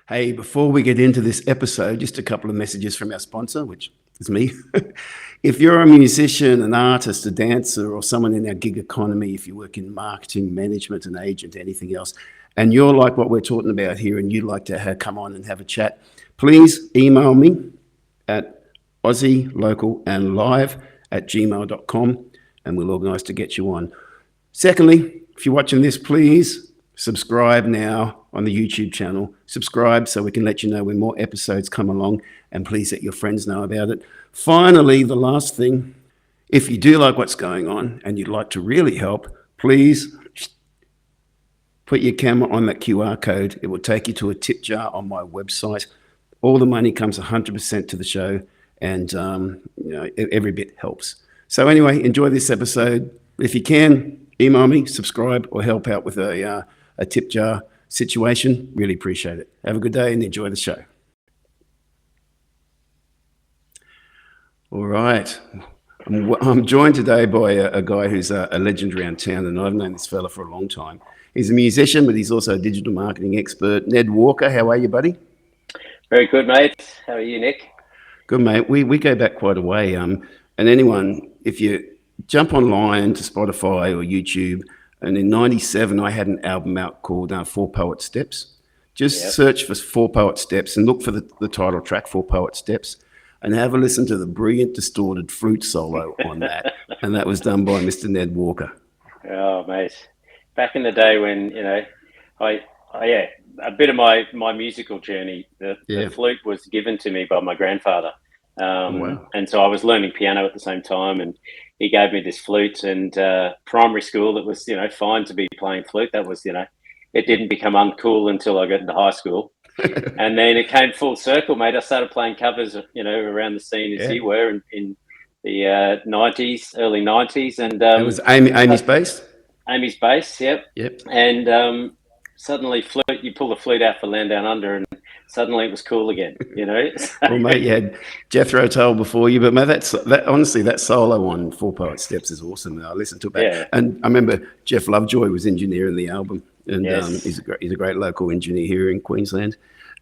Hey, before we get into this episode, just a couple of messages from our sponsor, which is me. If you're a musician, an artist, a dancer, or someone in our gig economy, if you work in marketing, management, an agent, anything else, and you're like what we're talking about here and you'd like to come on and have a chat, please email me at aussielocalandlive@gmail.com and we'll organise to get you on. Secondly, if you're watching this, please subscribe now on the YouTube channel. Subscribe so we can let you know when more episodes come along, and please let your friends know about it. Finally, the last thing, if you do like what's going on and you'd like to really help, please put your camera on that QR code. It will take you to a tip jar on my website. All the money comes 100% to the show, and every bit helps. So anyway, enjoy this episode. If you can, email me, subscribe, or help out with a tip jar situation. Really appreciate it. Have a good day and enjoy the show. All right. I'm joined today by a guy who's a legend around town, and I've known this fella for a long time. He's a musician, but he's also a digital marketing expert. Ned Walker, how are you, buddy? Very good, mate. How are you, Nick? Good, mate. We go back quite a way. And anyone, if you jump online to Spotify or YouTube, and in '97, I had an album out called Four Poet Steps. Just search for Four Poet Steps and look for the title track, Four Poet Steps, and have a listen to the brilliant distorted flute solo on that. And that was done by Mr. Ned Walker. Oh, mate. Back in the day when, a bit of my musical journey, the flute was given to me by my grandfather. Wow. And so I was learning piano at the same time, and he gave me this flute. And primary school, it was, fine to be playing flute. That was, it didn't become uncool until I got into high school. And then it came full circle, mate. I started playing covers, around the scene as you were in the early 90s. And it was Amy's Bass? Amy's Bass, yep. And suddenly you pull the flute out for Land Down Under, and suddenly it was cool again, Well, mate, you had Jethro Tull before you, but mate, honestly, that solo on Four Poet Steps is awesome. I listened to it back, and I remember Jeff Lovejoy was engineering the album, and he's a great local engineer here in Queensland.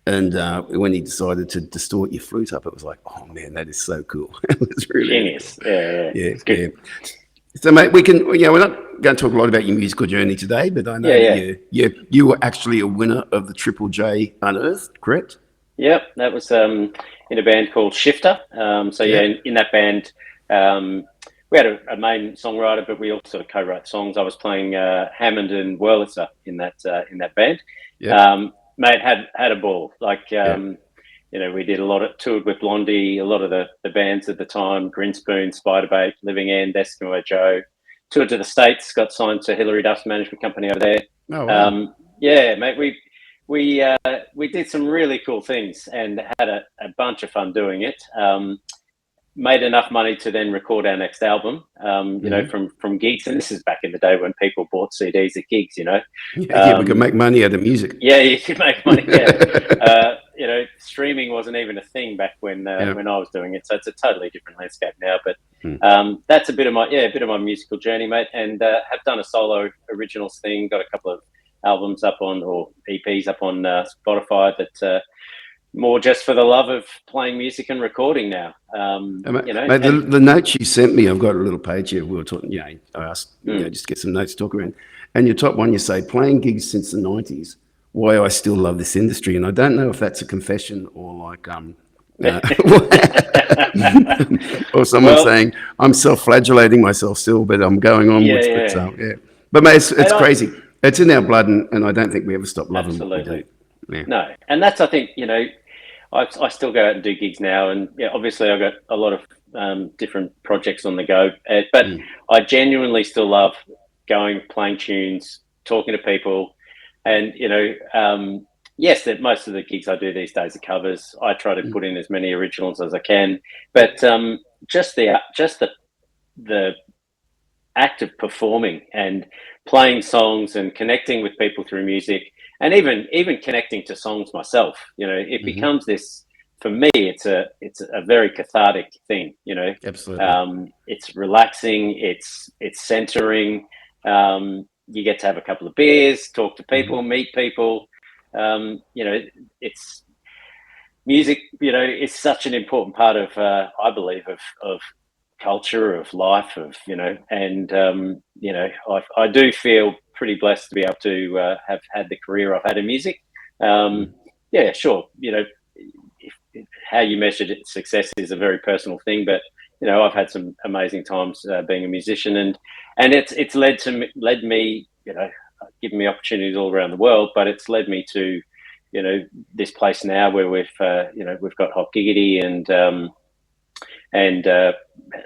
And when he decided to distort your flute up, it was like, oh man, that is so cool. It was really genius. Cool. Yeah. So, mate, we're not going to talk a lot about your musical journey today, but I know that you were actually a winner of the Triple J Unearthed, correct? Yep, that was in a band called Shifter. In that band, we had a main songwriter, but we also co-wrote songs. I was playing Hammond and Wurlitzer in that band. Mate, had a ball. We did toured with Blondie, a lot of the bands at the time, Grinspoon, Spiderbait, Living End, Eskimo Joe. Toured to the States, got signed to Hillary Duff's management company over there. Oh, wow. Mate, we did some really cool things and had a bunch of fun doing it. Made enough money to then record our next album, from gigs. And this is back in the day when people bought CDs at gigs, we could make money out of music. Yeah, you could make money. Streaming wasn't even a thing back when I was doing it. So it's a totally different landscape now. But that's a bit of my musical journey, mate. And have done a solo originals thing. Got a couple of albums up on, or EPs up on Spotify that more just for the love of playing music and recording now. Mate, the notes you sent me, I've got a little page here. We were talking, I asked, just to get some notes to talk around. And your top one, you say, playing gigs since the 90s, why I still love this industry. And I don't know if that's a confession or like, or someone saying, I'm self-flagellating myself still, but I'm going onwards. But mate, it's crazy. It's in our blood, and I don't think we ever stop loving what we do. Yeah. No, and that's, I think, I still go out and do gigs now, and obviously I've got a lot of different projects on the go, but I genuinely still love going, playing tunes, talking to people, and yes, that most of the gigs I do these days are covers. I try to put in as many originals as I can, but just the act of performing and playing songs and connecting with people through music. And even connecting to songs myself, it becomes this, for me, it's a very cathartic thing, Absolutely. It's relaxing, it's centering. You get to have a couple of beers, talk to people, meet people. you know, it's music. You know, is such an important part of, I believe, of culture, of life, of, you know, and you know, I do feel pretty blessed to be able to have had the career I've had in music. Yeah, sure. You know, how you measure success is a very personal thing, but you know, I've had some amazing times being a musician, and it's led me, you know, given me opportunities all around the world, but it's led me to, you know, this place now where we've you know, we've got Hot Giggity and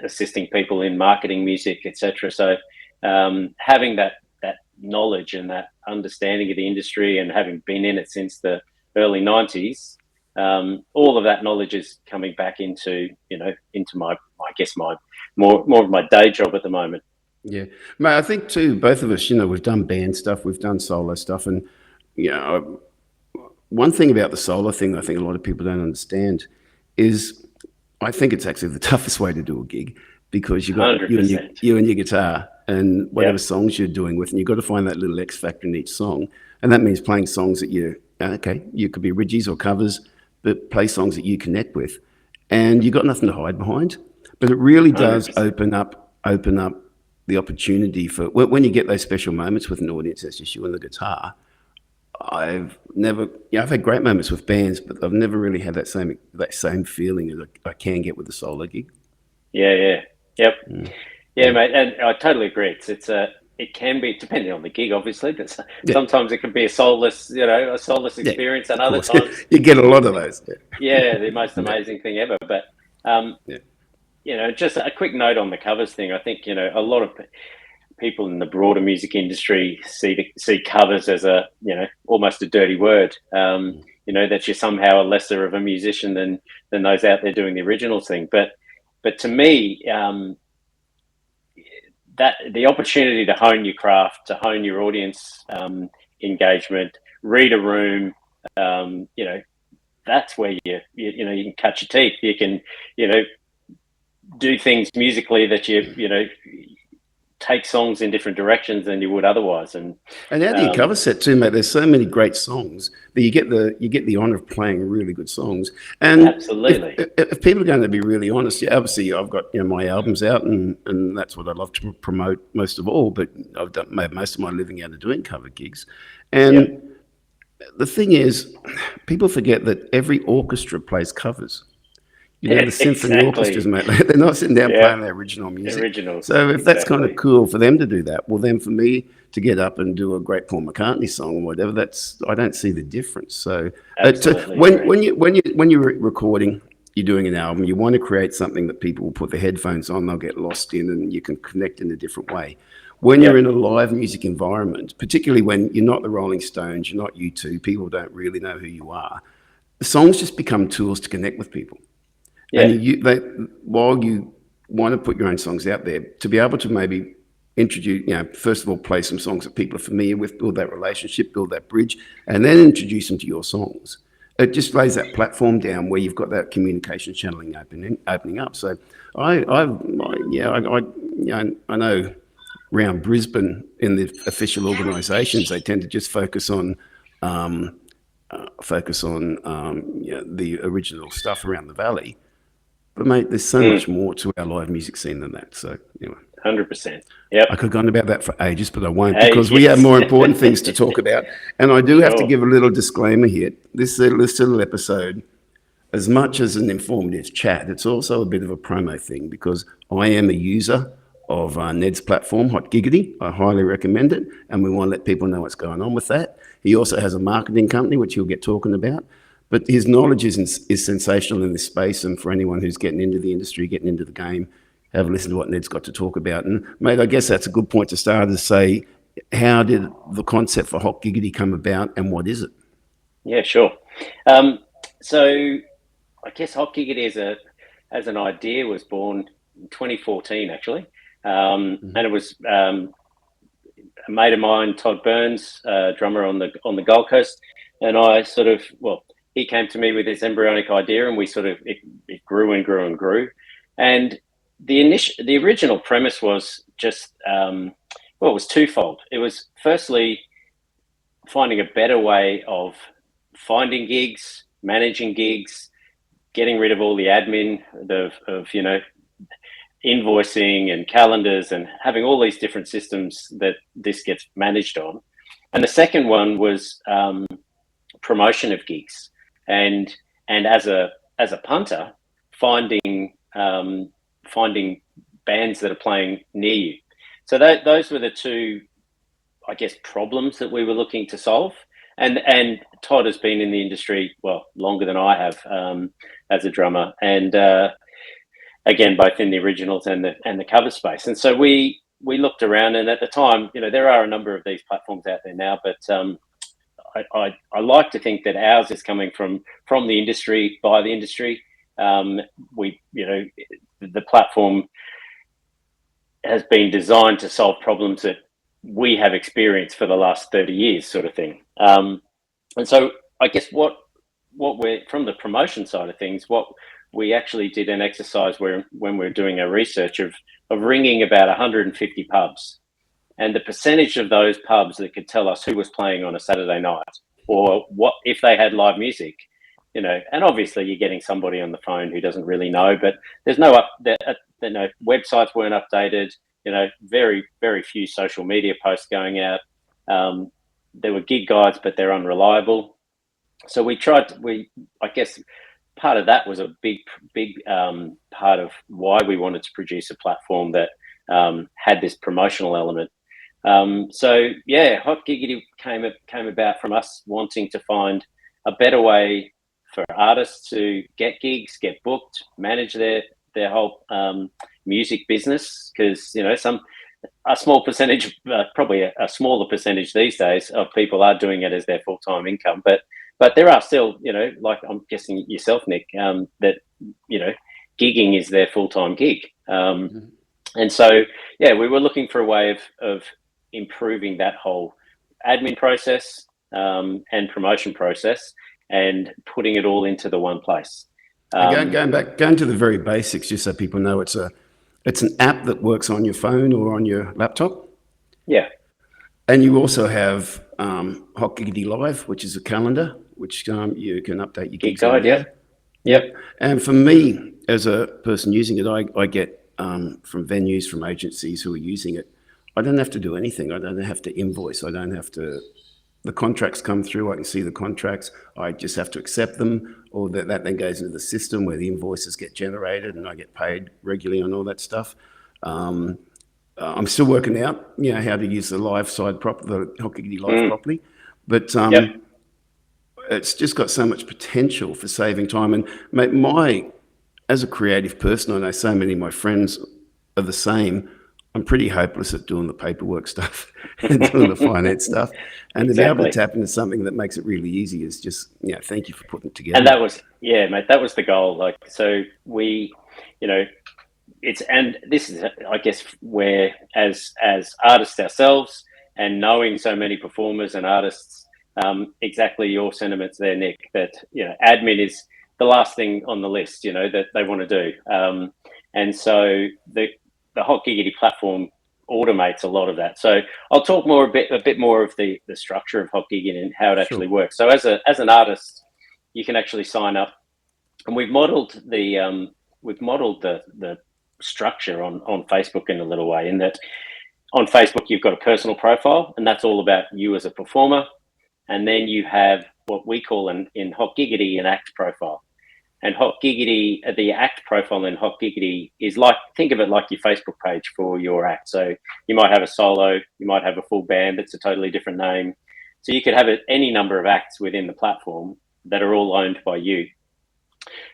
assisting people in marketing music, etc. So having that knowledge and that understanding of the industry, and having been in it since the early '90s, all of that knowledge is coming back into, you know, into my, I guess, my more of my day job at the moment. Yeah, mate. I think too, both of us, you know, we've done band stuff, we've done solo stuff, and you know, one thing about the solo thing I think a lot of people don't understand is I think it's actually the toughest way to do a gig, because you got 100%. you and your guitar and whatever Yep. songs you're doing with, and you've got to find that little X factor in each song, and that means playing songs that you could be origies or covers, but play songs that you connect with, and you got nothing to hide behind. But it really does 100%. open up the opportunity for when you get those special moments with an audience that's just you and the guitar. I've never, yeah, I've had great moments with bands, but I've never really had that same feeling as I can get with a solo gig. Yeah, yeah, yep, yeah, Yeah, mate, and I totally agree. It's a, it can be, depending on the gig, obviously, but yeah, sometimes it can be a soulless, you know, a soulless yeah. experience, and Of other course, times, you get a lot of those. Yeah, yeah, the most yeah, amazing thing ever. But um, yeah. you know, just a quick note on the covers thing. I think, you know, a lot of people in the broader music industry see covers as a, you know, almost a dirty word. You know, that you're somehow a lesser of a musician than those out there doing the original thing. But to me, that the opportunity to hone your craft, to hone your audience engagement, read a room, you know, that's where you know, you can cut your teeth. You can, you know, do things musically that you know, take songs in different directions than you would otherwise. And And out of your um, cover set too, mate, there's so many great songs that you get the honor of playing really good songs. And absolutely, if people are going to be really honest, yeah, obviously I've got, you know, my albums out, and that's what I love to promote most of all. But made most of my living out of doing cover gigs, yep, and the thing is, people forget that every orchestra plays covers. You know, yeah, the symphony orchestras, exactly, mate, they're not sitting down yeah, playing their original music. originals, So if that's kind of exactly, cool for them to do that, well, then for me to get up and do a great Paul McCartney song or whatever, that's, I don't see the difference. So absolutely when agree. you're recording, you're doing an album, you want to create something that people will put their headphones on, they'll get lost in, and you can connect in a different way. When you're Yep, in a live music environment, particularly when you're not the Rolling Stones, you're not U2, people don't really know who you are. The songs just become tools to connect with people. And yeah, while you want to put your own songs out there, to be able to maybe introduce, you know, first of all, play some songs that people are familiar with, build that relationship, build that bridge, and then introduce them to your songs. It just lays that platform down where you've got that communication channeling opening up. So I know around Brisbane in the official organisations, they tend to just um, focus on the original stuff around the valley. But mate, there's so much more to our live music scene than that. So anyway, 100%. Yep. I could have gone about that for ages, but I won't, Hey, because we have yes, more important things to talk about. And I do have to sure. give a little disclaimer here. This little episode, as much as an informative chat, it's also a bit of a promo thing, because I am a user of Ned's platform, Hot Giggity. I highly recommend it, and we want to let people know what's going on with that. He also has a marketing company, which he'll get talking about. But his knowledge is sensational in this space, and for anyone who's getting into the industry, getting into the game, have a listen to what Ned's got to talk about. And mate, I guess that's a good point to start, to say, how did the concept for Hot Giggity come about, and what is it? Yeah, sure. Um, so I guess Hot Giggity as an idea was born in 2014, actually. And it was a mate of mine, Todd Burns, drummer on the Gold Coast, and I sort of, well, he came to me with this embryonic idea, and we sort of, it grew and grew and grew. And the original premise was just, well, it was twofold. It was firstly finding a better way of finding gigs, managing gigs, getting rid of all the admin of invoicing and calendars, and having all these different systems that this gets managed on. And the second one was promotion of gigs, and as a punter, finding bands that are playing near you. So those were the two, I guess, problems that we were looking to solve. And Todd has been in the industry, well, longer than I have, as a drummer, and again, both in the originals and the cover space. And so we looked around, and at the time, there are a number of these platforms out there now, but I like to think that ours is coming from the industry, by the industry. The platform has been designed to solve problems that we have experienced for the last 30 years, sort of thing. And so I guess what we're, from the promotion side of things, what we actually did an exercise when we were doing our research of ringing about 150 pubs, and the percentage of those pubs that could tell us who was playing on a Saturday night, or what if they had live music, and obviously you're getting somebody on the phone who doesn't really know, but there's no websites weren't updated, very, very few social media posts going out. There were gig guides, but they're unreliable. So I guess part of that was a big part of why we wanted to produce a platform that had this promotional element. So yeah, Hotgiggity came about from us wanting to find a better way for artists to get gigs, get booked, manage their whole music business, because a small percentage, probably a smaller percentage these days, of people are doing it as their full-time income, but there are still, like I'm guessing yourself, Nick, that gigging is their full-time gig. And so yeah, we were looking for a way of improving that whole admin process and promotion process, and putting it all into the one place. Going to the very basics, just so people know, it's an app that works on your phone or on your laptop. Yeah. And you also have Hotgiggity Live, which is a calendar, which you can update your gigs on. Yeah. Yep. And for me, as a person using it, I get from venues, from agencies who are using it, I don't have to do anything. I don't have to invoice. I don't have to. The contracts come through. I can see the contracts. I just have to accept them, or that then goes into the system where the invoices get generated, and I get paid regularly on all that stuff. I'm still working out, how to use the live side the Hotgiggity Live properly, but it's just got so much potential for saving time. And as a creative person, I know so many of my friends are the same. I'm pretty hopeless at doing the paperwork stuff and doing the finance stuff. And to be able to tap into something that makes it really easy is just, thank you for putting it together. And that was, mate, that was the goal. Like, so we, and this is, I guess, where as artists ourselves, and knowing so many performers and artists, exactly your sentiments there, Nick, that, admin is the last thing on the list, that they want to do. And so the Hotgiggity platform automates a lot of that. So I'll talk a bit more of the structure of Hotgiggity and how it actually works. So as an artist, you can actually sign up, and we've modeled the structure on Facebook in a little way, in that on Facebook you've got a personal profile, and that's all about you as a performer, and then you have what we call in Hotgiggity an act profile. And Hotgiggity, the act profile in Hotgiggity is think of it like your Facebook page for your act. So you might have a solo, you might have a full band that's a totally different name. So you could have any number of acts within the platform that are all owned by you.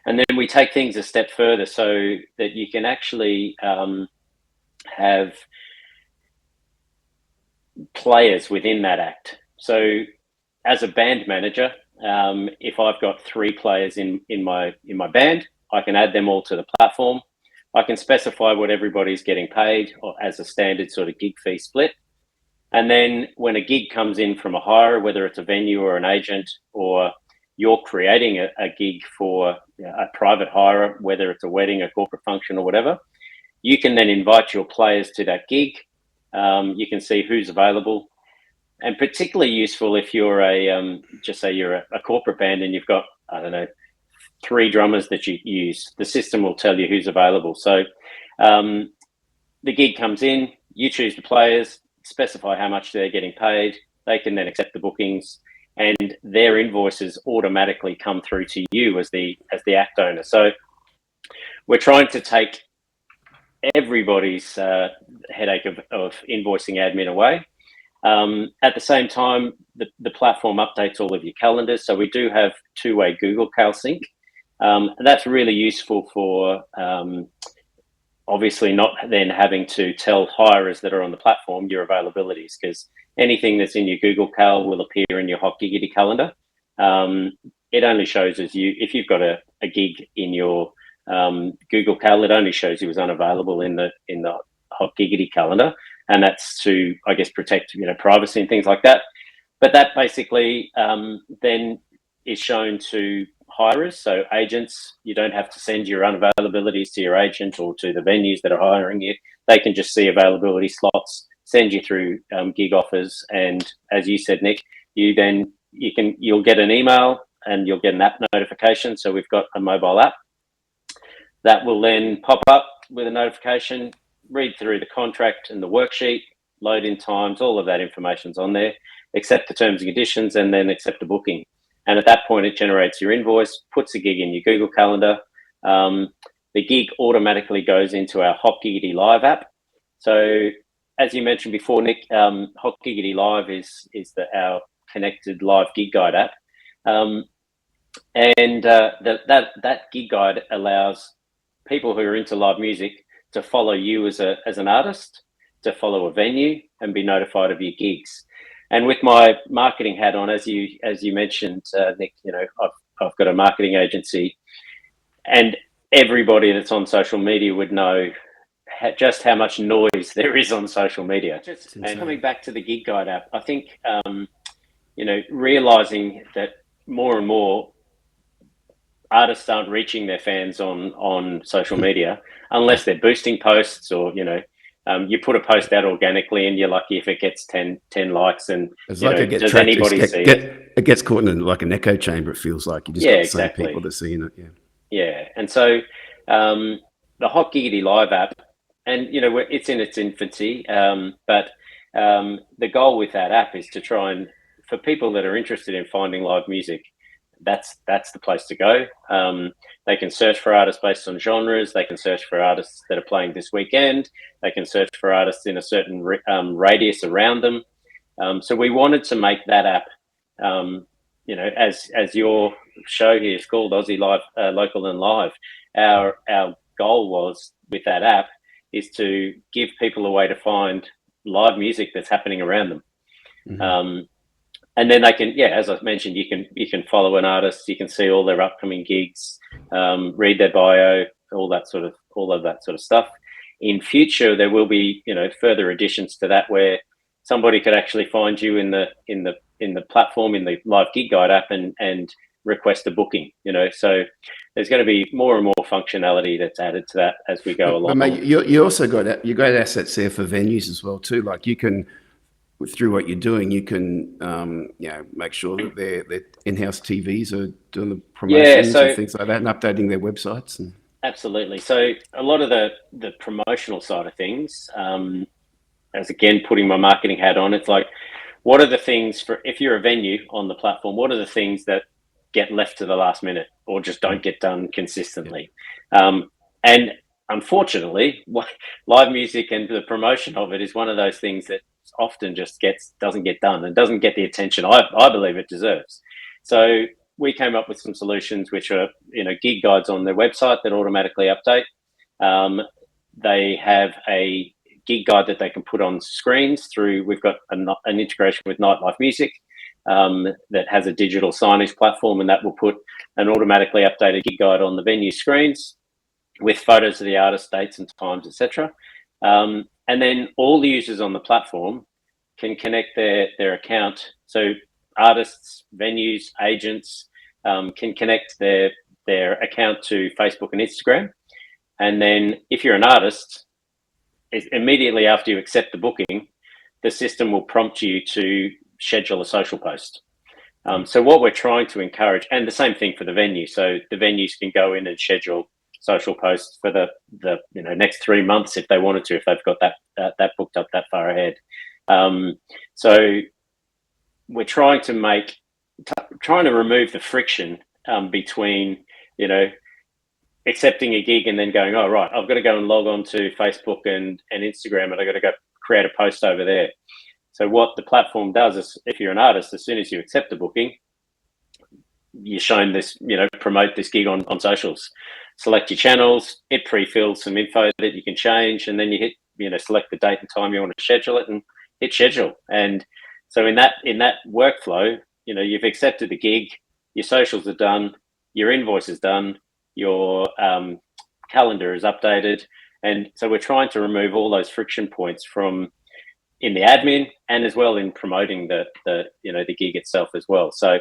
And then we take things a step further so that you can actually have players within that act. So as a band manager, if I've got 3 players in my band, I can add them all to the platform. I can specify what everybody's getting paid, or as a standard sort of gig fee split. And then when a gig comes in from a hirer, whether it's a venue or an agent, or you're creating a gig for a private hirer, whether it's a wedding, a corporate function, or whatever, you can then invite your players to that gig. You can see who's available. and particularly useful if you're just say you're a corporate band and you've got, I don't know, 3 drummers that you use. The system will tell you who's available. So the gig comes in, you choose the players, specify how much they're getting paid. They can then accept the bookings, and their invoices automatically come through to you as the act owner. So we're trying to take everybody's headache of invoicing admin away. At the same time, the platform updates all of your calendars. So we do have 2-way Google Cal sync. And that's really useful for obviously not then having to tell hirers that are on the platform your availabilities, because anything that's in your Google Cal will appear in your Hotgiggity calendar. It only shows as if you've got a gig in your Google Cal, it only shows you as unavailable in the Hotgiggity calendar, and that's to, I guess, protect privacy and things like that. But that basically then is shown to hirers, so agents. You don't have to send your unavailabilities to your agent or to the venues that are hiring you. They can just see availability slots, send you through gig offers, and as you said, Nick, you'll get an email and you'll get an app notification. So we've got a mobile app that will then pop up with a notification, read through the contract and the worksheet, load in times, all of that information's on there, accept the terms and conditions, and then accept a booking. And at that point, it generates your invoice, puts the gig in your Google Calendar. The gig automatically goes into our Hotgiggity Live app. So as you mentioned before, Nick, Hotgiggity Live is our connected live gig guide app. That gig guide allows people who are into live music to follow you as an artist, to follow a venue, and be notified of your gigs. And with my marketing hat on, as you mentioned, Nick, I've got a marketing agency, and everybody that's on social media would know just how much noise there is on social media. And coming back to the gig guide app, I think realizing that more and more artists aren't reaching their fans on social media unless they're boosting posts, or you put a post out organically and you're lucky if it gets 10 likes, and it's like does anybody see it? It gets caught in like an echo chamber. It feels like you just got the same people that are seeing it. Yeah. And so the Hotgiggity Live app, and it's in its infancy, but the goal with that app is to try and, for people that are interested in finding live music, that's the place to go. They can search for artists based on genres. They can search for artists that are playing this weekend. They can search for artists in a certain radius around them. So we wanted to make that app, as your show here is called, Aussie Live, Local and Live. Our goal was with that app is to give people a way to find live music that's happening around them. Mm-hmm. And then they can, as I mentioned, you can follow an artist, you can see all their upcoming gigs, read their bio, all of that sort of stuff. In future, there will be further additions to that, where somebody could actually find you in the platform, in the live gig guide app, and request a booking. So there's going to be more and more functionality that's added to that as we go along. But mate, you also got assets there for venues as well too. Like you can, through what you're doing, you can make sure that their in-house TVs are doing the promotions and things like that, and updating their websites. Absolutely. So a lot of the promotional side of things, as again putting my marketing hat on, it's like, what are the things if you're a venue on the platform, what are the things that get left to the last minute or just don't get done consistently? And unfortunately, live music and the promotion of it is one of those things that often just doesn't get done and doesn't get the attention I believe it deserves. So we came up with some solutions which are gig guides on their website that automatically update. They have a gig guide that they can put on screens through. We've got an integration with Nightlife Music that has a digital signage platform, and that will put an automatically updated gig guide on the venue screens with photos of the artist, dates and times, etc. And then all the users on the platform can connect their account. So artists, venues, agents can connect their account to Facebook and Instagram. And then if you're an artist, immediately after you accept the booking, the system will prompt you to schedule a social post. So what we're trying to encourage, and the same thing for the venue. So the venues can go in and schedule social posts for the next 3 months if they wanted to, if they've got that booked up that far ahead. So we're trying to remove the friction between accepting a gig and then going, oh right, I've got to go and log on to Facebook and Instagram, and I've got to go create a post over there. So what the platform does is, if you're an artist, as soon as you accept a booking, you're shown this, promote this gig on socials. Select your channels, it pre-fills some info that you can change, and then you hit, select the date and time you want to schedule it and hit schedule. And so in that workflow, you've accepted the gig, your socials are done, your invoice is done, your calendar is updated. And so we're trying to remove all those friction points in the admin, and as well in promoting the gig itself as well. So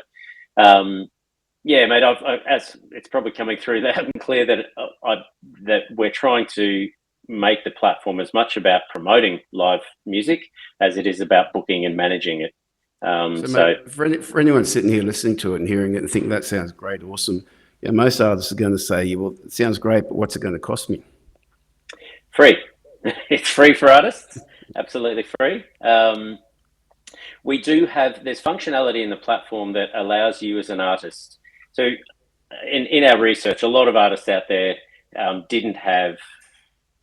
yeah, mate, as it's probably coming through loud and clear that we're trying to make the platform as much about promoting live music as it is about booking and managing it. Mate, for anyone sitting here listening to it and hearing it and thinking that sounds great, awesome, most artists are going to say, well, it sounds great, but what's it going to cost me? Free. It's free for artists. Absolutely free. There's functionality in the platform that allows you as an artist. So in our research, a lot of artists out there didn't have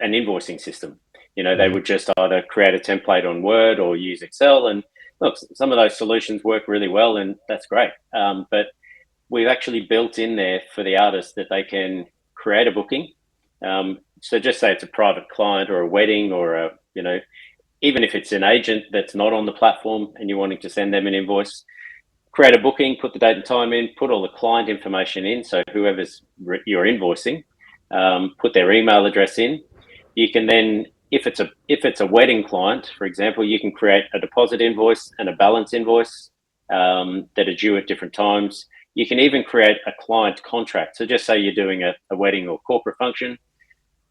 an invoicing system. They would just either create a template on Word or use Excel. And look, some of those solutions work really well, and that's great. But we've actually built in there for the artist that they can create a booking. So just say it's a private client or a wedding or even if it's an agent that's not on the platform and you're wanting to send them an invoice, create a booking, put the date and time in, put all the client information in. So whoever's you're invoicing, put their email address in. You can then, if it's a wedding client, for example, you can create a deposit invoice and a balance invoice that are due at different times. You can even create a client contract. So just say you're doing a wedding or corporate function.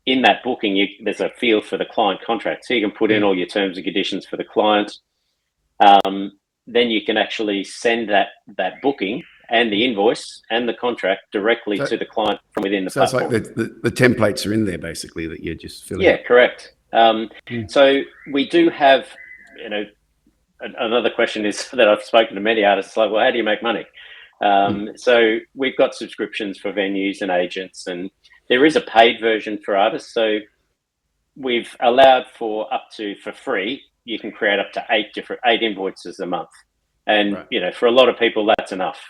In that booking, there's a field for the client contract. So you can put in all your terms and conditions for the client. Then you can actually send that booking and the invoice and the contract directly to the client from within the platform. It's like the templates are in there, basically, that you're just filling. Yeah, correct. So we do have, another question is that I've spoken to many artists, like, well, how do you make money? So we've got subscriptions for venues and agents, and there is a paid version for artists. So we've allowed for free, you can create up to 8 invoices a month. And, for a lot of people, that's enough.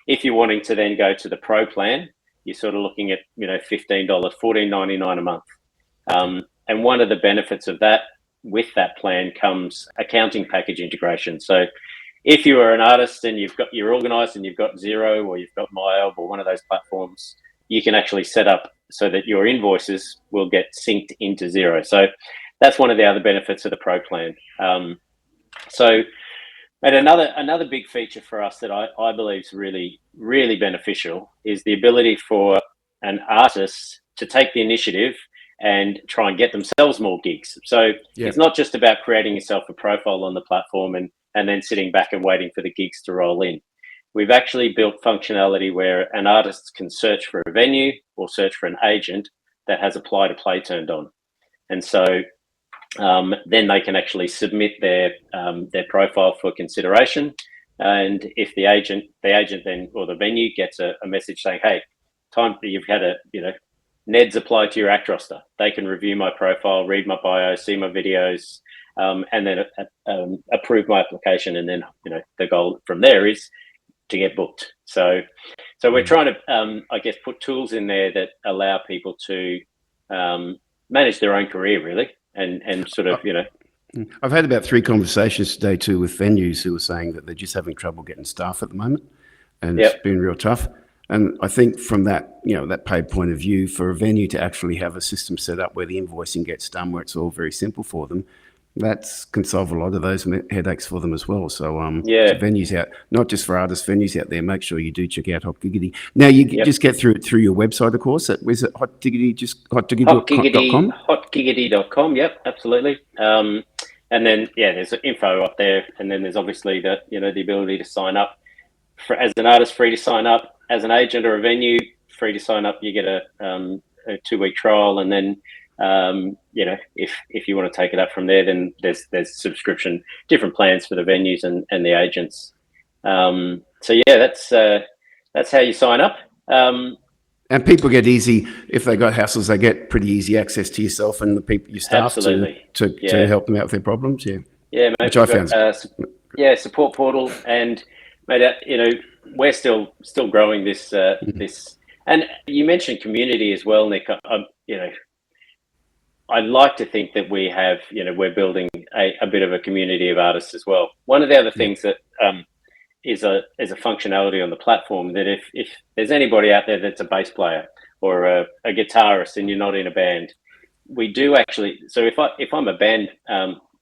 If you're wanting to then go to the pro plan, you're sort of looking at, $15, $14.99 a month. And one of the benefits of that, with that plan, comes accounting package integration. So if you are an artist and you're organized and you've got Xero or you've got MyOb or one of those platforms, you can actually set up so that your invoices will get synced into Xero. So that's one of the other benefits of the pro plan. And another big feature for us that I believe is really, really beneficial is the ability for an artist to take the initiative and try and get themselves more gigs. So it's not just about creating yourself a profile on the platform and then sitting back and waiting for the gigs to roll in. We've actually built functionality where an artist can search for a venue or search for an agent that has Apply to Play turned on. And so then they can actually submit their profile for consideration. And if the agent then, or the venue, gets a message saying, hey, you've had Ned's applied to your act roster. They can review my profile, read my bio, see my videos, and then approve my application. And then, the goal from there is to get booked. So we're trying to, put tools in there that allow people to manage their own career, really, and sort of, I've had about 3 conversations today too with venues who are saying that they're just having trouble getting staff at the moment, and it's been real tough. And I think from that, that paid point of view, for a venue to actually have a system set up where the invoicing gets done, where it's all very simple for them, that can solve a lot of those headaches for them as well. So venues out, not just for artists, venues out there, make sure you do check out Hotgiggity. Now you just get through it through your website, of course. Is it Hotgiggity, just hotgiggity.com? Hotgiggity.com, yep, absolutely. And then there's info up there, and then there's obviously the the ability to sign up as an artist, free to sign up, as an agent or a venue, free to sign up. You get a 2-week trial, and then if you want to take it up from there, then there's subscription, different plans for the venues and the agents. That's how you sign up. And people get easy, if they got hassles, they get pretty easy access to yourself and the people, your staff, to help them out with their problems. Yeah, mate, which I found. Support portal, and mate, we're still growing this. This, and you mentioned community as well, Nick. I'd like to think that we have, we're building a bit of a community of artists as well. One of the other things that is a functionality on the platform, that if there's anybody out there that's a bass player or a guitarist and you're not in a band, we do actually. So if I'm a band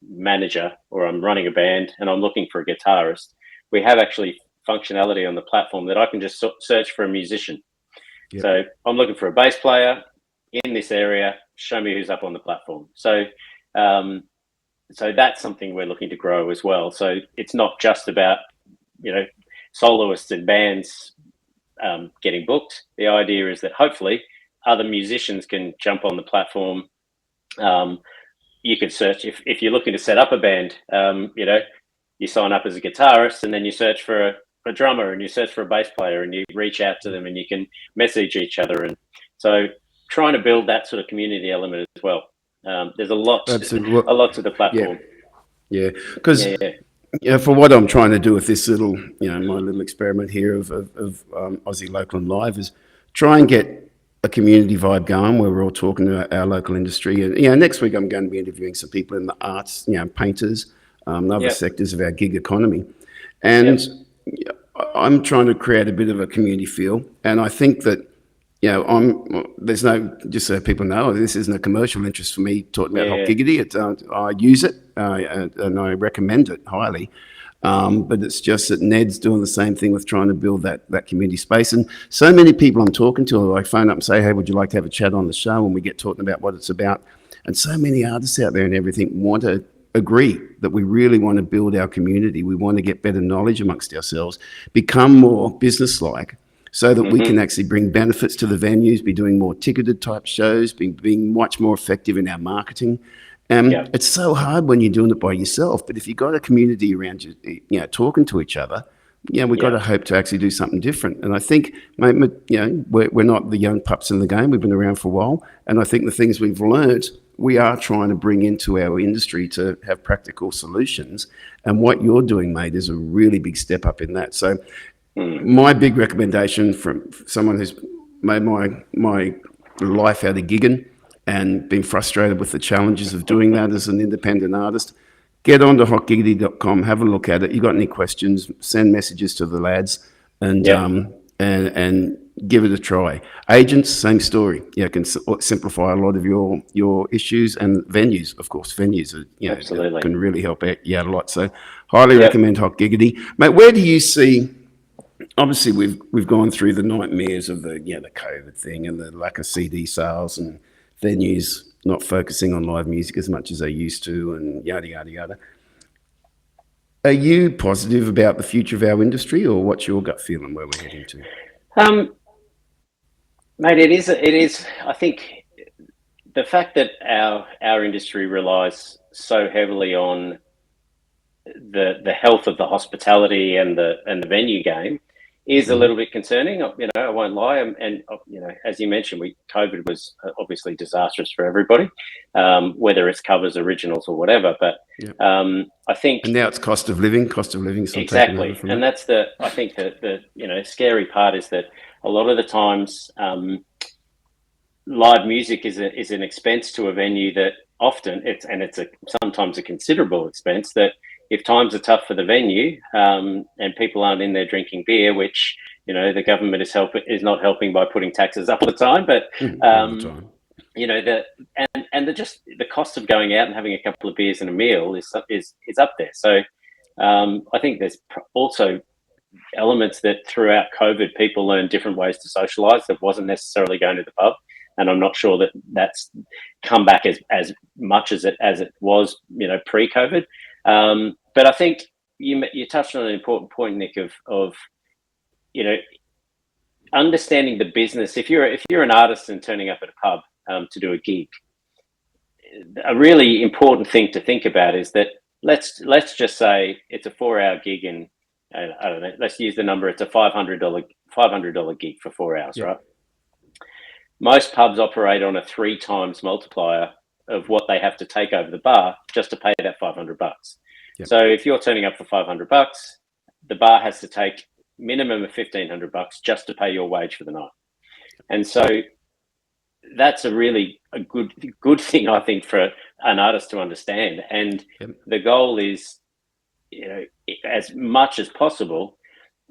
manager, or I'm running a band and I'm looking for a guitarist, we have actually functionality on the platform that I can just search for a musician. Yep. So I'm looking for a bass player in this area. Show me who's up on the platform. So that's something we're looking to grow as well. So it's not just about soloists and bands getting booked. The idea is that hopefully other musicians can jump on the platform. You can search if you're looking to set up a band. You sign up as a guitarist, and then you search for a drummer, and you search for a bass player, and you reach out to them, and you can message each other. And so trying to build that sort of community element as well. There's a lot to the platform. Yeah, because for what I'm trying to do with this little, my little experiment here of Aussie Local and Live, is try and get a community vibe going where we're all talking about our local industry. And next week I'm going to be interviewing some people in the arts, painters, other sectors of our gig economy, and I'm trying to create a bit of a community feel. And I think that there's no, just so people know, this isn't a commercial interest for me talking about Hotgiggity. I use it and I recommend it highly. But it's just that Ned's doing the same thing with trying to build that community space. And so many people I'm talking to, I phone up and say, hey, would you like to have a chat on the show? And we get talking about what it's about. And so many artists out there and everything want to agree that we really want to build our community. We want to get better knowledge amongst ourselves, become more business-like, so that we can actually bring benefits to the venues, be doing more ticketed type shows, being much more effective in our marketing. It's so hard when you're doing it by yourself, but if you've got a community around you, talking to each other, we've got to hope to actually do something different. And I think, we're not the young pups in the game. We've been around for a while, and I think the things we've learned, we are trying to bring into our industry to have practical solutions. And what you're doing, mate, is a really big step up in that. So my big recommendation from someone who's made my life out of gigging and been frustrated with the challenges of doing that as an independent artist, get onto hotgiggity.com, have a look at it. You got any questions, send messages to the lads, and give it a try. Agents, same story. Can simplify a lot of your issues, and venues, of course. Venues are, can really help out a lot. So highly recommend Hotgiggity. Mate, where do you see, obviously we've gone through the nightmares of the COVID thing and the lack of CD sales and venues not focusing on live music as much as they used to, and yada, yada, yada. Are you positive about the future of our industry, or what's your gut feeling where we're heading to? Mate, it is. I think the fact that our industry relies so heavily on the health of the hospitality and the venue game is a little bit concerning. I won't lie. And as you mentioned, COVID was obviously disastrous for everybody, whether it's covers, originals, or whatever. But I think, and now it's cost of living. Exactly, and that's I think the scary part is that a lot of the times live music is an expense to a venue that often it's sometimes a considerable expense, that if times are tough for the venue and people aren't in there drinking beer, which the government is not helping by putting taxes up all the time, but the cost of going out and having a couple of beers and a meal is up there. So I think there's also elements that throughout COVID people learned different ways to socialize that wasn't necessarily going to the pub. and I'm not sure that that's come back as much as it was, pre-COVID. But I think you touched on an important point, Nick, of understanding the business. If you're an artist and turning up at a pub to do a gig, a really important thing to think about is that let's just say it's a 4-hour gig, and I don't know, let's use the number, it's a $500 gig for 4 hours, right? Most pubs operate on a 3 times multiplier of what they have to take over the bar just to pay that $500. So if you're turning up for $500, the bar has to take minimum of $1,500 just to pay your wage for the night. And so that's a good thing, I think, for an artist to understand. And the goal is, as much as possible,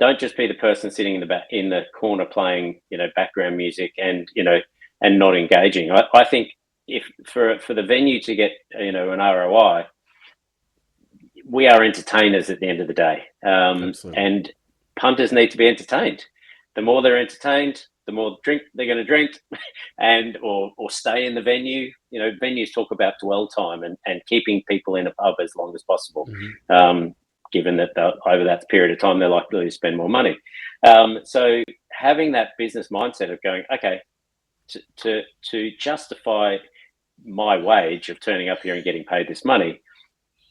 don't just be the person sitting in the corner playing, background music and not engaging. I think if for the venue to get, an ROI, we are entertainers at the end of the day. And punters need to be entertained. The more they're entertained, the more drink they're going to drink, and or stay in the venue. Venues talk about dwell time and keeping people in a pub as long as possible, given that over that period of time they're likely to spend more money. So having that business mindset of going, okay, to justify my wage of turning up here and getting paid this money,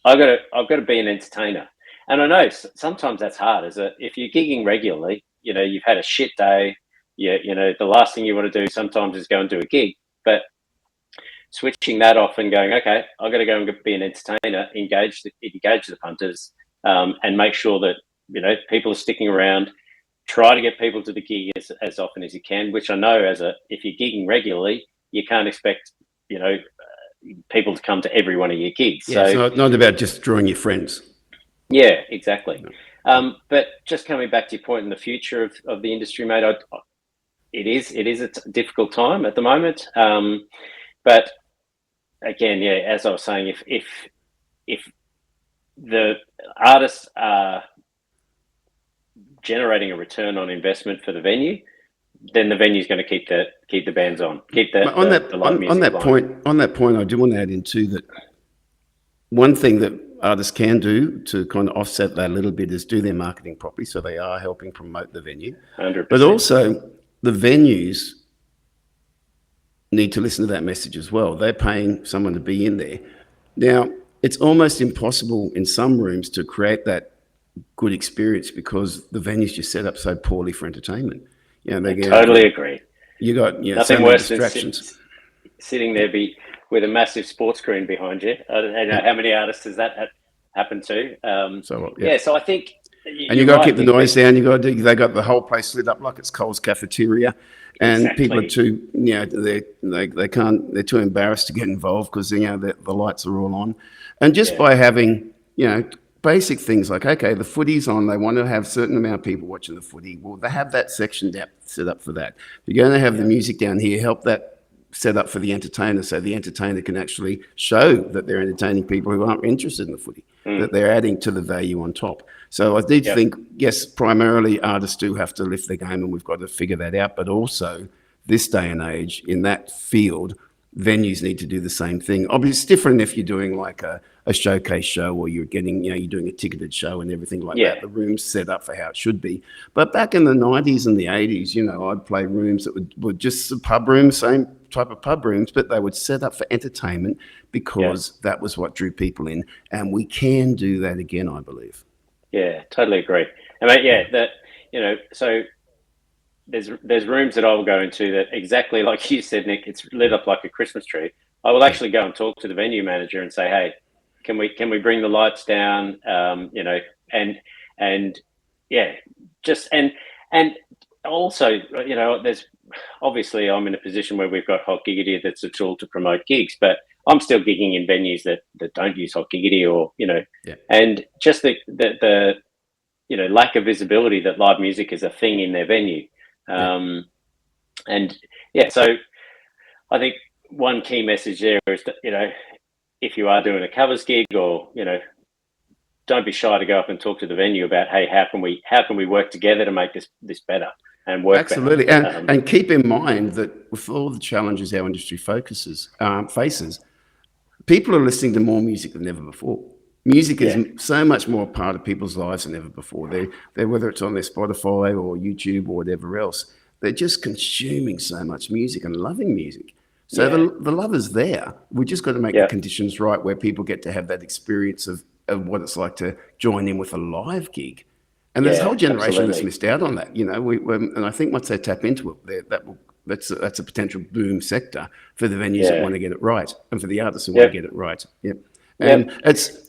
I've got to be an entertainer. And I know sometimes that's hard. If you're gigging regularly, you've had a shit day. The last thing you want to do sometimes is go and do a gig. But switching that off and going, okay, I've got to go and be an entertainer, engage the punters, and make sure that people are sticking around. Try to get people to the gig as often as you can. Which I know if you're gigging regularly, you can't expect people to come to every one of your gigs. Yeah, so it's not about just drawing your friends. Yeah, exactly. No. But just coming back to your point in the future of the industry, mate, it is a difficult time at the moment. But again, as I was saying, if the artists are generating a return on investment for the venue, then the venue's going to keep the bands on, on that point, I do want to add in too that one thing that artists can do to kind of offset that a little bit is do their marketing properly, so they are helping promote the venue. 100%. But also the venues need to listen to that message as well. They're paying someone to be in there. Now, it's almost impossible in some rooms to create that good experience because the venue's just set up so poorly for entertainment. I totally agree. You got nothing so worse distractions. Than sitting there with a massive sports screen behind you. I don't know how many artists has that happened to. So I think. And you got to keep the noise down. You got to. They got the whole place lit up like it's Coles cafeteria, and people are too. They can't. They're too embarrassed to get involved because the lights are all on, and just by having basic things like, okay, the footy's on, they want to have a certain amount of people watching the footy. Well, they have that section set up for that. You're going to have the music down here, help that set up for the entertainer, so the entertainer can actually show that they're entertaining people who aren't interested in the footy, that they're adding to the value on top. So I did think, yes, primarily artists do have to lift their game, and we've got to figure that out. But also, this day and age, in that field, venues need to do the same thing. Obviously, it's different if you're doing like a showcase show, or you're getting, you're doing a ticketed show and everything like that. The room's set up for how it should be. But back in the 90s and the 80s, I'd play rooms that were just pub rooms, same type of pub rooms, but they would set up for entertainment because that was what drew people in. And we can do that again, I believe. Yeah, totally agree. I mean, so there's rooms that I'll go into that exactly like you said, Nick, it's lit up like a Christmas tree. I will actually go and talk to the venue manager and say, hey, can we bring the lights down? And also, there's obviously I'm in a position where we've got Hot Giggity that's a tool to promote gigs, but I'm still gigging in venues that don't use Hot Giggity and just the lack of visibility that live music is a thing in their venue. So I think one key message there is that, if you are doing a covers gig or, don't be shy to go up and talk to the venue about, hey, how can we work together to make this better? work Absolutely, better. and keep in mind that with all the challenges our industry faces, people are listening to more music than ever before. Music is so much more a part of people's lives than ever before. They whether it's on their Spotify or YouTube or whatever else, they're just consuming so much music and loving music. So the love is there. We just got to make the conditions right where people get to have that experience of what it's like to join in with a live gig. And there's a whole generation that's missed out on that. You know, and I think once they tap into it, that's a potential boom sector for the venues that want to get it right, and for the artists who want to get it right. Yep. And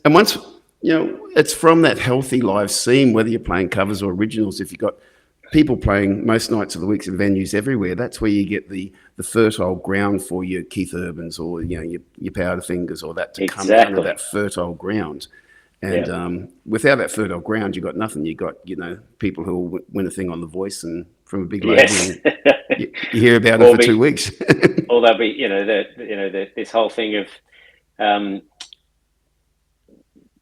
once it's from that healthy live scene, whether you're playing covers or originals. If you've got people playing most nights of the weeks in venues everywhere, that's where you get the fertile ground for your Keith Urbans or your Powderfingers or that to come out of that fertile ground. And without that fertile ground, you've got nothing. You've got, people who will win a thing on The Voice and from a big label. Yes. And you hear about it for 2 weeks. Or they'll be, this whole thing of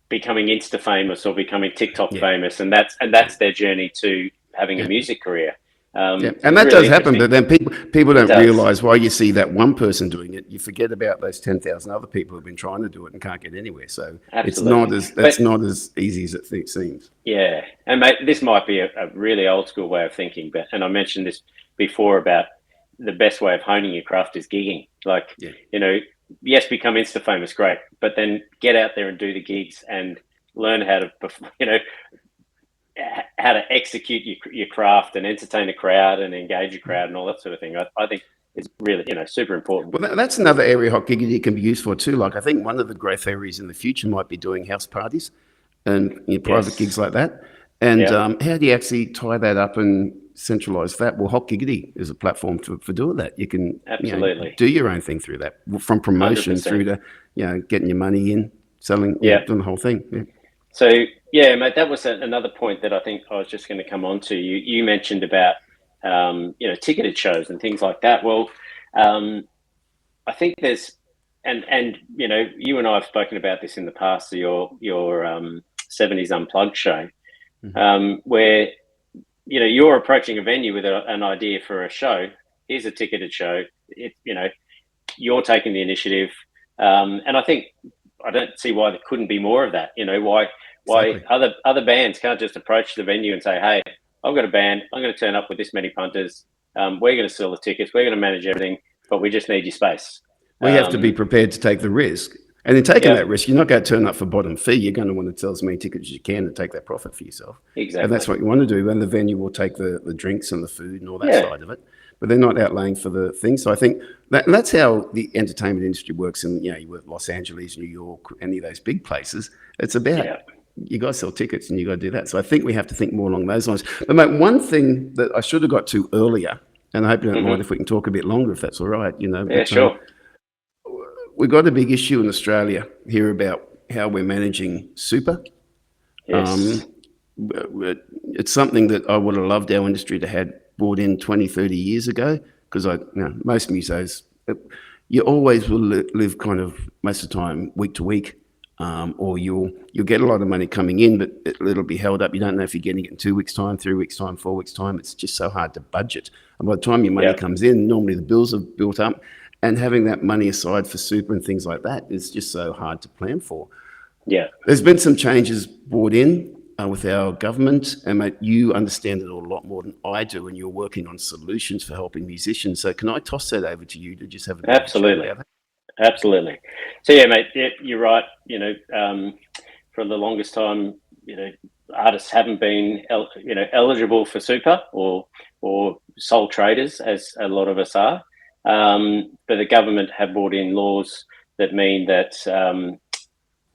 becoming Insta famous or becoming TikTok famous, and that's their journey to having a music career. And that really does happen, but then people don't realise while you see that one person doing it, you forget about those 10,000 other people who've been trying to do it and can't get anywhere. So it's not as easy as it seems. Yeah, and mate, this might be a really old school way of thinking, and I mentioned this before about the best way of honing your craft is gigging. Like, yes, become Insta famous, great, but then get out there and do the gigs and learn how to, how to execute your craft and entertain a crowd and engage a crowd and all that sort of thing. I think is really, super important. Well, that's another area Hot Giggity can be used for too. Like, I think one of the growth areas in the future might be doing house parties and private gigs like that. And how do you actually tie that up and centralize that? Well, Hot Giggity is a platform for doing that. You can do your own thing through that, from promotion 100%. Through to getting your money in, selling, doing the whole thing. Yeah. So mate, that was another point that I think I was just going to come on to. You mentioned about ticketed shows and things like that. Well, I think there's and you and I have spoken about this in the past. Your 70s Unplugged show, where you're approaching a venue with an idea for a show. Here's a ticketed show. You're taking the initiative, and I don't see why there couldn't be more of that. Why exactly. other bands can't just approach the venue and say, hey, I've got a band, I'm going to turn up with this many punters, we're going to sell the tickets, we're going to manage everything, but we just need your space. We have to be prepared to take the risk. And in taking that risk, you're not going to turn up for bottom fee. You're going to want to sell as many tickets as you can and take that profit for yourself. Exactly. And that's what you want to do. And the venue will take the drinks and the food and all that side of it. But they're not outlaying for the thing. So I think that's how the entertainment industry works. And, you work Los Angeles, New York, any of those big places. It's about... you got to sell tickets and you got to do that. So I think we have to think more along those lines. But mate, one thing that I should have got to earlier, and I hope you don't mind if we can talk a bit longer, if that's all right, But, sure. We've got a big issue in Australia here about how we're managing super. Yes. It's something that I would have loved our industry to have brought in 20, 30 years ago, because most musos, you always will live kind of most of the time week to week. Or you'll get a lot of money coming in, but it'll be held up. You don't know if you're getting it in 2 weeks' time, 3 weeks' time, 4 weeks' time. It's just so hard to budget. And by the time your money comes in, normally the bills have built up, and having that money aside for super and things like that is just so hard to plan for. Yeah. There's been some changes brought in with our government, and mate, you understand it a lot more than I do, and you're working on solutions for helping musicians. So can I toss that over to you to just have a bit Absolutely. of a chat about that? Absolutely. So mate, you're right. For the longest time, artists haven't been, eligible for super or sole traders, as a lot of us are. But the government have brought in laws that mean that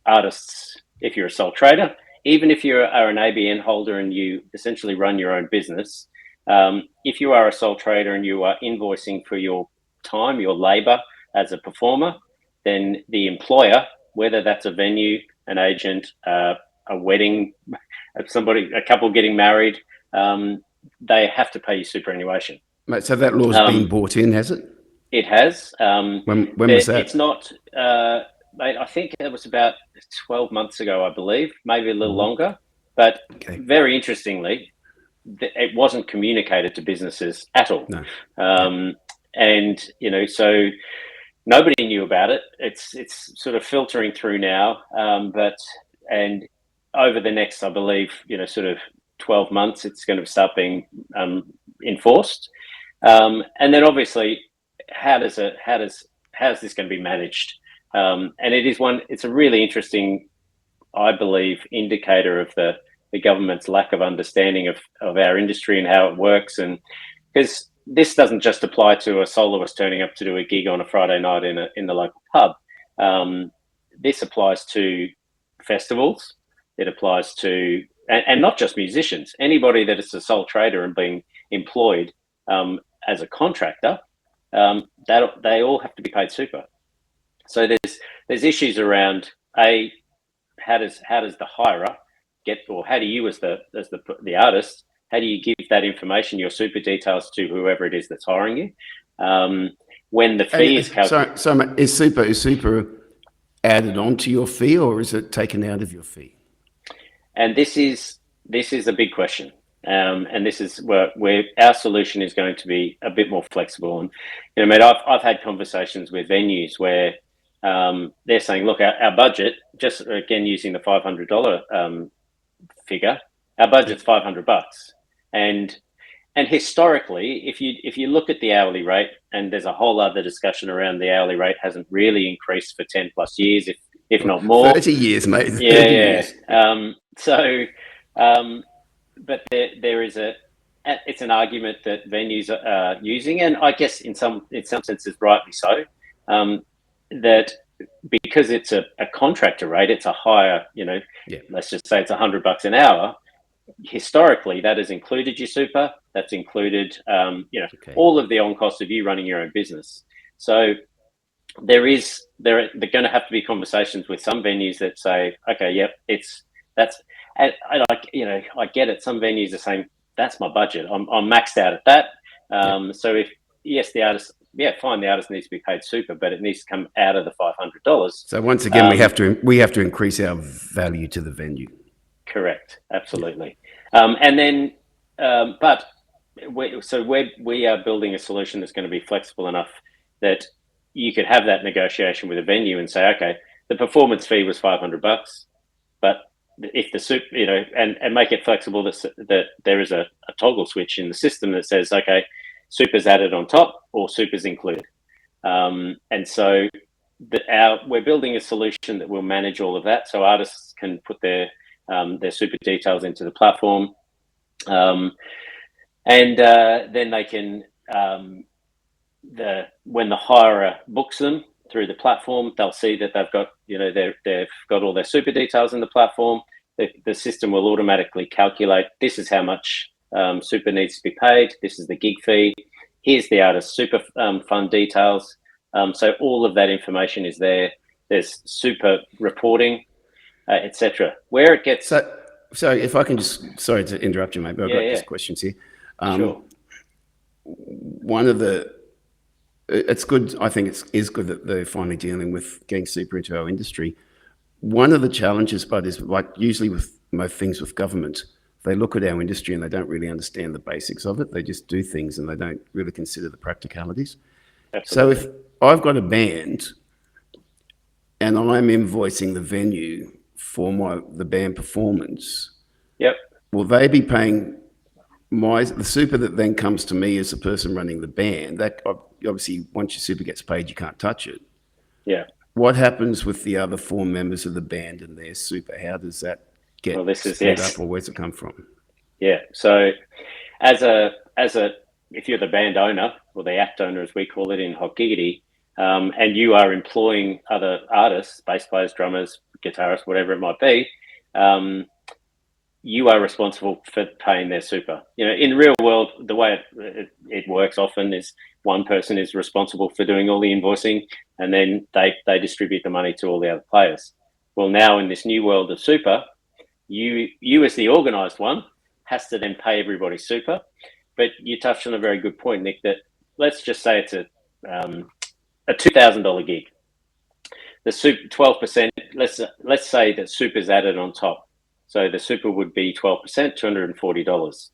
artists, if you're a sole trader, even if you are an ABN holder and you essentially run your own business, if you are a sole trader and you are invoicing for your time, your labor, as a performer, then the employer, whether that's a venue, an agent, a wedding, a couple getting married, they have to pay you superannuation. Mate, so that law's been brought in, has it? It has. When was that? It's not, mate, I think it was about 12 months ago, I believe, maybe a little longer. But very interestingly, it wasn't communicated to businesses at all. No. And, so nobody knew about it. It's sort of filtering through now. And over the next, I believe, sort of 12 months, it's going to start being enforced. And then obviously, how is this going to be managed? And it's a really interesting, I believe, indicator of the government's lack of understanding of our industry and how it works. And because this doesn't just apply to a soloist turning up to do a gig on a Friday night in the local pub. This applies to festivals. It applies to, and not just musicians, anybody that is a sole trader and being employed as a contractor, that they all have to be paid super. So there's issues around how does the hirer get, or how do you as the artist, how do you give that information, your super details, to whoever it is that's hiring you? When the fee is calculated. So is super added onto your fee, or is it taken out of your fee? And this is a big question. And this is where our solution is going to be a bit more flexible. And, mate, I've had conversations with venues where they're saying, look, our budget, just again using the $500 figure, our budget's $500, and historically, if you look at the hourly rate, and there's a whole other discussion around the hourly rate hasn't really increased for 10 plus years, if not more. 30 years, mate. Yeah. 30 years. But there is it's an argument that venues are using, and I guess in some senses rightly so, that because it's a contractor rate, it's a higher, let's just say it's $100 an hour. Historically, that has included your super. That's included, all of the on cost of you running your own business. So they're going to have to be conversations with some venues that say, okay, yep, and I get it. Some venues are saying that's my budget. I'm maxed out at that. So if the artist, fine, the artist needs to be paid super, but it needs to come out of the $500. So once again, we have to increase our value to the venue. Correct, absolutely. And then, but we are building a solution that's going to be flexible enough that you could have that negotiation with a venue and say, okay, the performance fee was $500, but if the super, and make it flexible that there is a toggle switch in the system that says, okay, super's added on top or super's included. And so we're building a solution that will manage all of that, so artists can put their super details into the platform, and then they can, when the hirer books them through the platform, they'll see that they've got, they've got all their super details in the platform. The system will automatically calculate, this is how much super needs to be paid. This is the gig fee. Here's the artist's super fund details. So all of that information is there. There's super reporting, etc. Where it gets so if I can just, sorry to interrupt you, mate, but I've got just questions here. Sure. It's good. I think it is good that they're finally dealing with getting super into our industry. One of the challenges, but is like usually with most things with government, they look at our industry and they don't really understand the basics of it. They just do things and they don't really consider the practicalities. Absolutely. So if I've got a band and I'm invoicing the venue for the band performance, yep, will they be paying the super that then comes to me as the person running the band? That obviously, once your super gets paid, you can't touch it. Yeah. What happens with the other 4 members of the band and their super? How does that get split up, or where's it come from? Yeah. So, if you're the band owner, or the act owner as we call it in Hot Giggity, and you are employing other artists, bass players, drummers, guitarists, whatever it might be, you are responsible for paying their super. In the real world, the way it works often is one person is responsible for doing all the invoicing, and then they distribute the money to all the other players. Well, now in this new world of super, you as the organised one has to then pay everybody super. But you touched on a very good point, Nick, that let's just say it's a $2,000 gig. The super 12%. Let's say that super's added on top. So the super would be 12%, $240.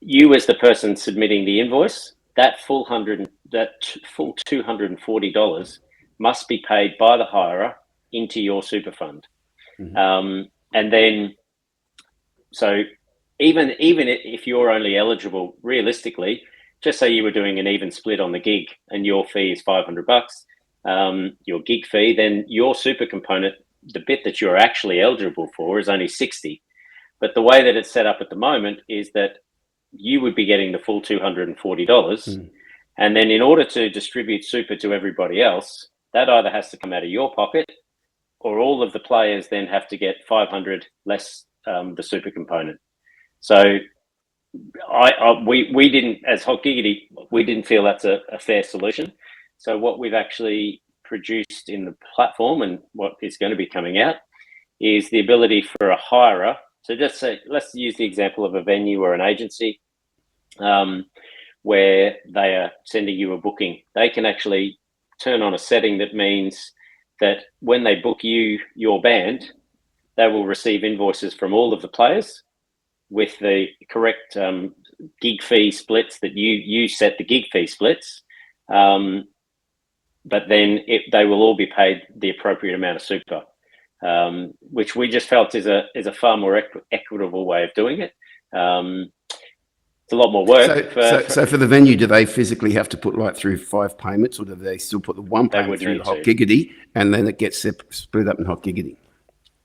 you as the person submitting the invoice, that full $240 must be paid by the hirer into your super fund. And then, so even if you're only eligible, realistically, just say you were doing an even split on the gig and your fee is $500, your gig fee, then your super component, the bit that you're actually eligible for, is only 60. But the way that it's set up at the moment is that you would be getting the full $240. And then in order to distribute super to everybody else, that either has to come out of your pocket, or all of the players then have to get 500 less the super component. So we didn't, as Hotgiggity, we didn't feel that's a fair solution. So what we've actually produced in the platform, and what is going to be coming out, is the ability for a hirer. So just say, let's use the example of a venue or an agency where they are sending you a booking. They can actually turn on a setting that means that when they book you, your band, they will receive invoices from all of the players with the correct gig fee splits that you set the gig fee splits. But then they will all be paid the appropriate amount of super, which we just felt is a far more equitable way of doing it. It's a lot more work. So for the venue, do they physically have to put like through 5 payments, or do they still put the one payment through Hotgiggity and then it gets split up in Hotgiggity?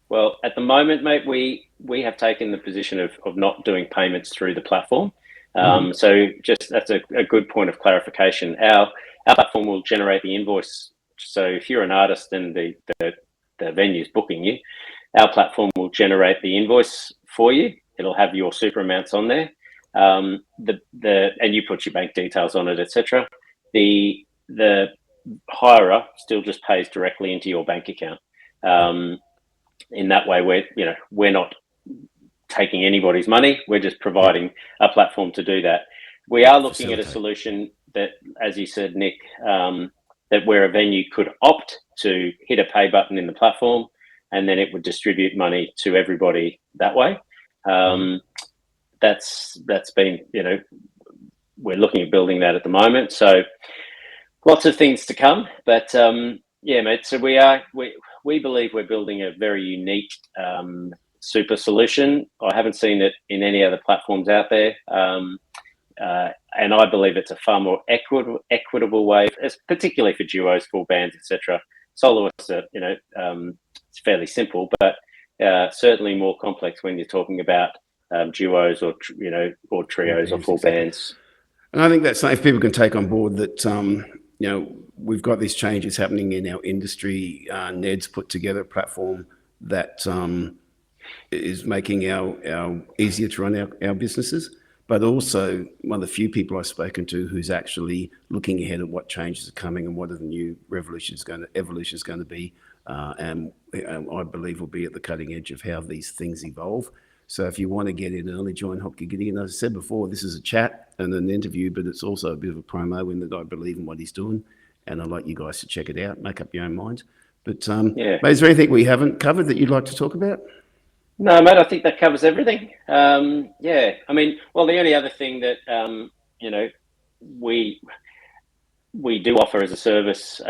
Well, at the moment, mate, we have taken the position of not doing payments through the platform. So just that's a good point of clarification. Our platform will generate the invoice. So if you're an artist and the venue's booking you, our platform will generate the invoice for you. It'll have your super amounts on there. And you put your bank details on it, etc. The hirer still just pays directly into your bank account. In that way, we're not taking anybody's money. We're just providing a platform to do that. We are looking at a solution that, as you said, Nick, that where a venue could opt to hit a pay button in the platform, and then it would distribute money to everybody that way. That's been, we're looking at building that at the moment. So lots of things to come, but yeah, mate. So we believe we're building a very unique super solution. I haven't seen it in any other platforms out there. And I believe it's a far more equitable way, particularly for duos, full bands, etc. Soloists, it's fairly simple, but certainly more complex when you're talking about duos or trios or full bands. And I think that's something if people can take on board that we've got these changes happening in our industry. Ned's put together a platform that is making our easier to run our businesses, but also one of the few people I've spoken to who's actually looking ahead at what changes are coming and what are the new evolution is going to be, and I believe will be at the cutting edge of how these things evolve. So if you want to get in early, join Hotgiggity. And as I said before, this is a chat and an interview, but it's also a bit of a promo in that I believe in what he's doing, and I'd like you guys to check it out, make up your own mind. But mate, is there anything we haven't covered that you'd like to talk about? No, mate, I think that covers everything. Yeah, I mean, well, the only other thing that we do offer as a service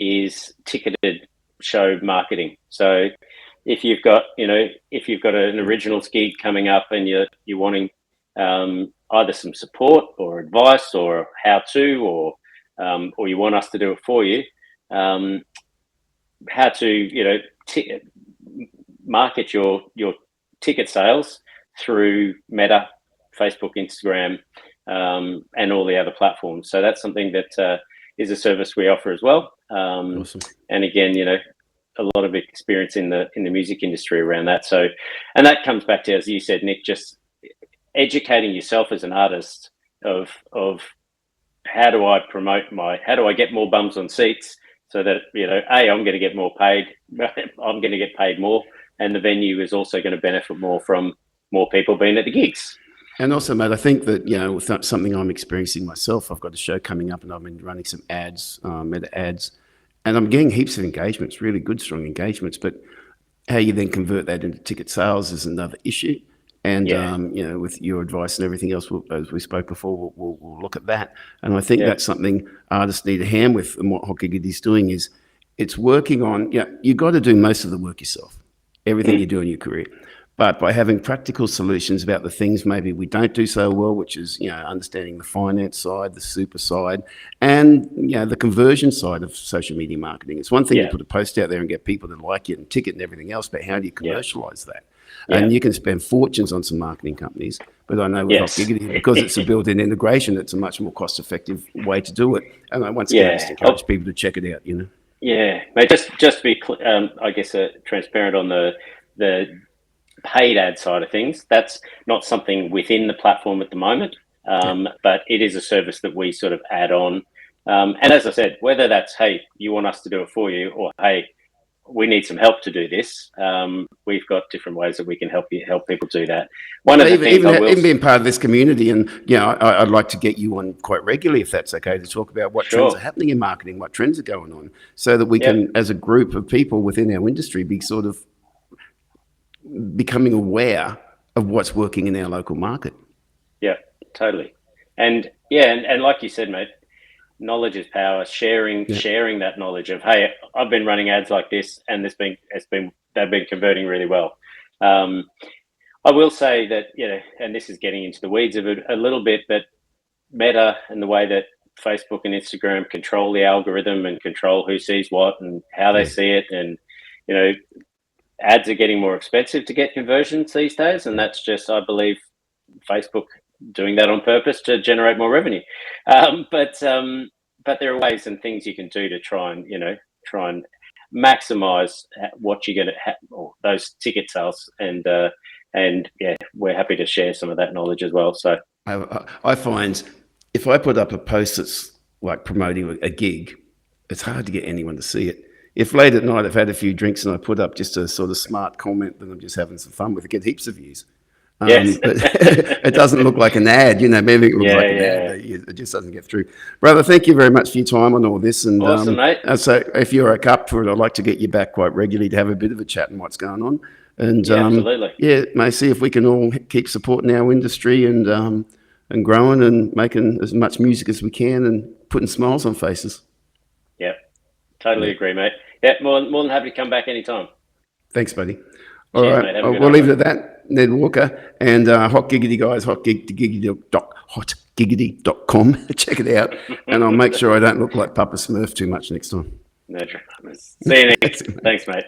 is ticketed show marketing. So if you've got an originals gig coming up and you're wanting either some support or advice or how to, or you want us to do it for you, how to market your ticket sales through Meta, Facebook, Instagram, and all the other platforms. So that's something that is a service we offer as well. Awesome. And again, a lot of experience in the music industry around that. So, and that comes back to, as you said, Nick, just educating yourself as an artist of how do I get more bums on seats so that, I'm going to get more paid. I'm going to get paid more. And the venue is also going to benefit more from more people being at the gigs. And also, mate, I think that, with something I'm experiencing myself, I've got a show coming up and I've been running some ads, Meta ads, and I'm getting heaps of engagements, really good, strong engagements. But how you then convert that into ticket sales is another issue. And Yeah. with your advice and everything else, as we spoke before, we'll look at that. And I think Yeah. that's something artists need a hand with. And what Hotgiggity is doing is it's working on. You got to do most of the work yourself, everything you do in your career. But by having practical solutions about the things maybe we don't do so well, which is understanding the finance side, the super side, and the conversion side of social media marketing. It's one thing to Yeah. put a post out there and get people to like it and ticket and everything else, but how do you Yeah. commercialize that? Yeah. And you can spend fortunes on some marketing companies, but I know with Yes. Hotgiggity, because it's a built-in integration, it's a much more cost-effective way to do it. And I once again just encourage people to check it out. Yeah, mate. Just to be, I guess, transparent on the paid ad side of things. That's not something within the platform at the moment, but it is a service that we sort of add on. And as I said, whether that's, hey, you want us to do it for you, or hey, we need some help to do this. We've got different ways that we can help people do that. One of the things even being part of this community, and I'd like to get you on quite regularly, if that's okay, to talk about what trends are happening in marketing, what trends are going on, so that we can, as a group of people within our industry, be sort of becoming aware of what's working in our local market. Yeah, totally. And and like you said, mate, knowledge is power. Sharing that knowledge of, hey, I've been running ads like this, and they've been converting really well. I will say that, and this is getting into the weeds of it a little bit, but Meta and the way that Facebook and Instagram control the algorithm and control who sees what and how they see it, and ads are getting more expensive to get conversions these days, and that's just, I believe, Facebook doing that on purpose to generate more revenue. But there are ways and things you can do to try and maximize what you're going to or those ticket sales, and we're happy to share some of that knowledge as well. So I find if I put up a post that's like promoting a gig, it's hard to get anyone to see it. If late at night I've had a few drinks and I put up just a sort of smart comment that I'm just having some fun with, it gets heaps of views. yes. But it doesn't look like an ad, maybe it looks like an ad. It just doesn't get through. Brother, thank you very much for your time on all this. And awesome, mate. So if you're up for it, I'd like to get you back quite regularly to have a bit of a chat on what's going on. And absolutely. May see if we can all keep supporting our industry and growing and making as much music as we can and putting smiles on faces. Yeah, totally agree, mate. Yeah, more than happy to come back anytime. Thanks, buddy. All right, mate. We'll leave it at that. Ned Walker and Hot Giggity, guys, hotgiggity.com. Check it out. And I'll make sure I don't look like Papa Smurf too much next time. No dramas. See you next. Thanks, mate.